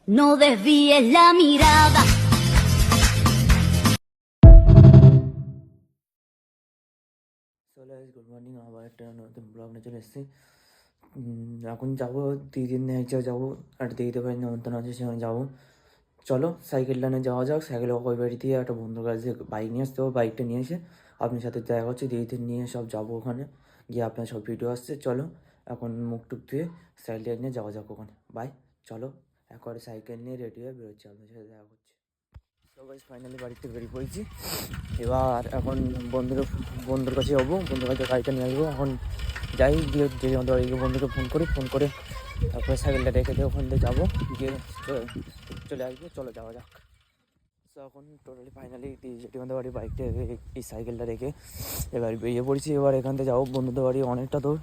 No desvíes la mirada. Good morning, আবার একটা নতুন ব্লগ নিয়ে চলে এসেছি। এখন যাবো দিদির নিয়ে এক জায়গায় যাবো, একটা দিদিদের বাড়ি নেমন্তন্ন আছে, সেখানে যাবো। চলো সাইকেলটা নিয়ে যাওয়া যাক। সাইকেল ওই বাড়ি দিয়ে একটা বন্ধুর কাছে বাইক নিয়ে আসতে হবে, বাইকটা নিয়ে এসে আপনার সাথে দেখা হচ্ছে, দিদিদের নিয়ে সব যাবো ওখানে গিয়ে আপনার সব ভিডিও আসছে। চলো এখন মুখ টুক ধুয়ে সাইকেলটা নিয়ে যাওয়া যাক ওখানে। বাই, চলো একবারে সাইকেল নিয়ে রেডি হয়ে বেরোচ্ছি, আপনার সাথে দেখা করছি। তো গাইস ফাইনালি বাড়িতে বেরিয়ে পড়েছি। এবার এখন বন্ধুর কাছে যাবো, বন্ধুর কাছে গাড়িটা নিয়ে আসবো। এখন যাই গিয়ে যে আমাদের বাড়িকে বন্ধুকে ফোন করে তারপরে সাইকেলটা রেখে দিয়ে ওখান থেকে যাবো, গিয়ে চলে আসবো। চলো যাওয়া যাক। তো এখন টোটালি ফাইনালি জেঠিমাদের বাড়ি বাইকটা এই সাইকেলটা রেখে এবার বেরিয়ে পড়েছি। এবার এখান থেকে যাবো বন্ধুদের বাড়ি, অনেকটা দূর।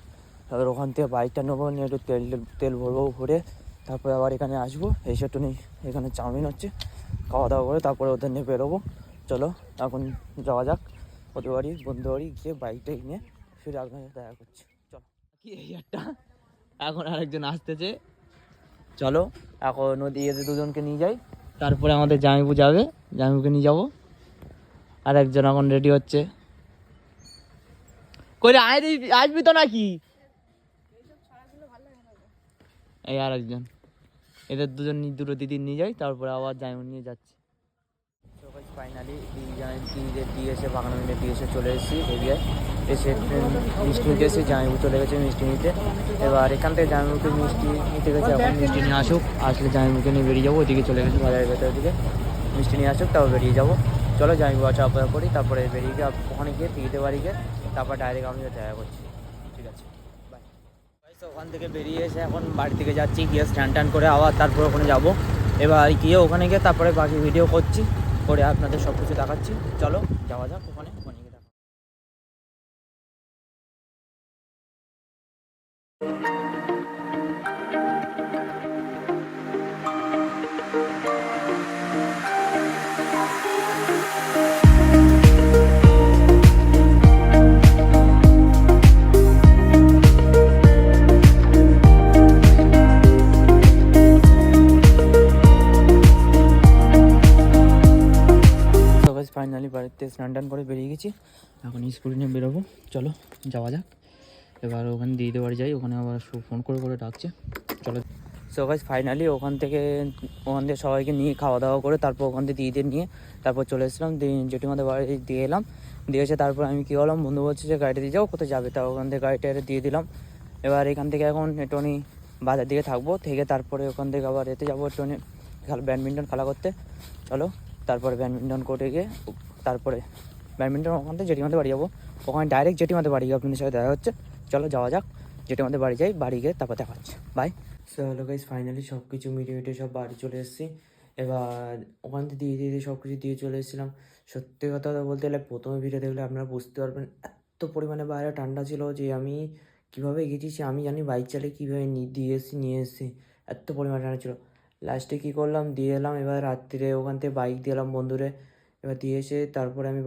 তারপর ওখান থেকে বাইকটা নেবো, নিয়ে একটু তেল ভরবো, ভরে তারপরে আবার এখানে আসবো। এসে একটু এখানে চাউমিন হচ্ছে, খাওয়া দাওয়া করে তারপরে ওদের নিয়ে বেরোবো। চলো এখন যাওয়া যাক ওদের বাড়ি, বন্ধু বাড়ি গিয়ে বাইকটা নিয়ে ফিরে আপনার সাথে দেখা করছি। চলো কি এই একটা এখন আরেকজন আসতেছে, চলো এখন ওদের এদের দুজনকে নিয়ে যাই, তারপরে আমাদের জামাইবু যাবে, জামাইবুকে নিয়ে যাবো। আর একজন এখন রেডি হচ্ছে, কই আসবি তো নাকি? এই আর একজন, এদের দুটো দিদি নিয়ে যাই, তারপরে আবার জামাইবু নিয়ে যাচ্ছি। ফাইনালি দিদিদের দিয়ে এসে বাগানো মিলে দিয়ে এসে চলে এসেছি এরিয়ায়। এসে মিষ্টি নিতে এসে জামাইবু চলে গেছে মিষ্টি নিতে। এবার এখান থেকে জামাইবুকে মিষ্টি নিতে গেছে, এখন মিষ্টি নিয়ে আসুক, আসলে জামাইবুকে নিয়ে বেরিয়ে যাবো। ওইদিকে চলে গেছে বাজারের ভেতরের দিকে, মিষ্টি নিয়ে আসুক তাও বেরিয়ে যাবো। চলো জামাইবু আছে অপেক্ষা করি, তারপরে বেরিয়ে গিয়ে ওখানে গিয়ে দিদিদের বাড়ি গিয়ে তারপর ডাইরেক্ট আমি দেখা করছি। ঠিক আছে, বাই। ওখান থেকে বেরিয়ে এসে এখন বাড়ি থেকে যাচ্ছি, গিয়ে স্ট্যান্ড করে আবার তারপর ওখানে যাবো। এবার গিয়ে ওখানে গিয়ে তারপরে বাকি ভিডিও করছি, করে আপনাদের সব কিছু দেখাচ্ছি। চলো যাওয়া যাক ওখানে, ওখানে গিয়ে দেখা। ফাইনালি বাড়িতে স্নান করে বেরিয়ে গেছি, এখন স্কুলে নিয়ে বেরোবো। চলো যাওয়া যাক। এবার ওখানে দিদিদের বাড়ি যাই, ওখানে আবার ফোন করে ডাকছে। চলো সো গাইস ফাইনালি ওখান থেকে সবাইকে নিয়ে খাওয়া দাওয়া করে তারপর ওখান থেকে দিদিদের নিয়ে তারপর চলে এসেছিলাম জেঠিমাদের বাড়ি, দিয়ে এলাম। দিয়ে এসে তারপর আমি কী করলাম, বন্ধু বলছে যে গাড়িটা দিয়ে যাও, কোথায় যাবে, তা ওখান থেকে গাড়িটা দিয়ে দিলাম। এবার এখান থেকে এখন একটুখানি বাজার দিকে থাকবো, থেকে তারপরে ওখান থেকে আবার এতে যাবো একটুখানি ব্যাডমিন্টন খেলা করতে। চলো তারপরে ব্যাডমিন্টন কোর্টে গিয়ে তারপরে ব্যাডমিন্টন ওখান থেকে জেঠিমাদের বাড়ি যাবো, ওখানে ডাইরেক্ট জেঠিমাদের বাড়ি গিয়ে আপনাদের সাথে দেখা হচ্ছে। চলো যাওয়া যাক, জেঠিমাদের বাড়ি যাই, বাড়ি গিয়ে তারপর দেখা হচ্ছে। Bye. So hello guys, finally সব কিছু মিটে সব বাড়ি চলে এসেছি। এবার ওখান থেকে দিয়ে সব কিছু দিয়ে চলে এসেছিলাম। সত্যি কথা বলতে গেলে প্রথমে ভিডিও দেখলে আপনারা বুঝতে পারবেন এত পরিমাণে বাইরে ঠান্ডা ছিল যে আমি কীভাবে গেছি আমি জানি, বাইক চালিয়ে কীভাবে নিয়ে এসেছি, এত পরিমাণে ঠান্ডা ছিল। লাস্টে কী করলাম, দিয়ে এলাম। এবার রাত্রিরে ওখান থেকে বাইক দিয়ে এলাম বন্ধুরে। এবার দিয়ে এসে তারপরে আমি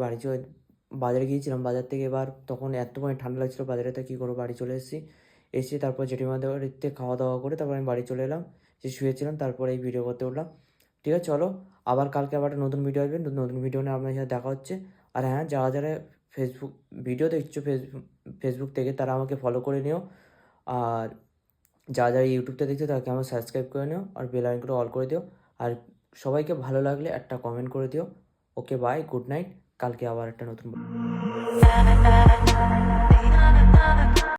বাজারে গিয়েছিলাম, বাজার থেকে এবার তখন এত পরিমাণে ঠান্ডা লাগছিলো বাজারে, তো কী করবো বাড়ি চলে এসেছি। এসে তারপর জেঠিমাদের বাড়িতে খাওয়া দাওয়া করে তারপর আমি বাড়ি চলে এলাম, যে শুয়েছিলাম, তারপরে এই ভিডিও করতে উঠলাম। ঠিক আছে, চলো আবার কালকে আবার একটা নতুন ভিডিও আসবে, নতুন ভিডিও নিয়ে আপনার সাথে দেখা হচ্ছে। আর হ্যাঁ, যারা যারা ভিডিও দেখছো ফেসবুক থেকে, তারা আমাকে ফলো করে নিও। আর যারা যারা ইউটিউবটা দেখছো তাকে আমার সাবস্ক্রাইব করে নিও, আর বেল আইকনটা অল করে দিও। আর সবাইকে ভালো লাগলে একটা কমেন্ট করে দিও। Okay bye, good night. কালকে আবার একটা নতুন